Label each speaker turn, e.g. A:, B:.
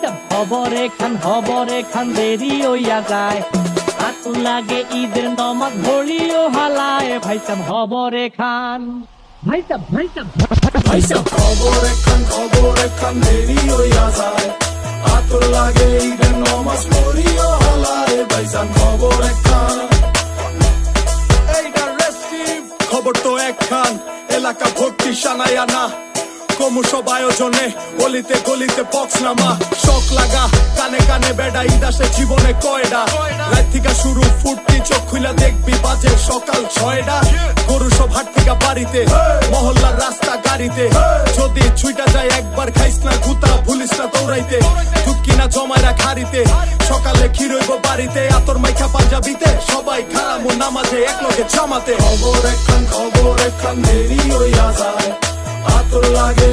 A: ভাইসাব হবরে খান দেরি হইয়া যায়, আতুল লাগে ঈদের নমাজ ভরিও হালায়, ভাইসাব হবরে খান ভাইসাব
B: খবরে খান দেরি হইয়া যায়, আতুল লাগে ঈদের নমাজ পড়িও হালায়, ভাইজান খবরে খান। এইটা রেস্টিভ খবর তো একখান, এলাকা ভর্তি সানায়া না, ক্রমসব আয়োজনে গলিতে গলিতে বক্স নামা, শখ লাগা কানে কানে বেড়া, ঈদ আসে জীবনে কয়ডা, রাত থেকে শুরু ফুর্তি, চোখ খুলা দেখবি বাজে সকাল 6টা, গরু সব হাট থেকে বাড়িতে, মহল্লার রাস্তা গাড়িতে, যদি ছুইটা যায় একবার খাইস না গুতা, ভুলিস না দৌড়াইতে, দুধ কিনা জমায় রাখ হাড়িতে, সকালে ক্ষীর হইব বাড়িতে, আতর মাইখা পাঞ্জাবিতে, সবাই খারামো নামাজে একলগে জামাতে, খবর একখান দেরি হইয়া যায়, আতুল লাগে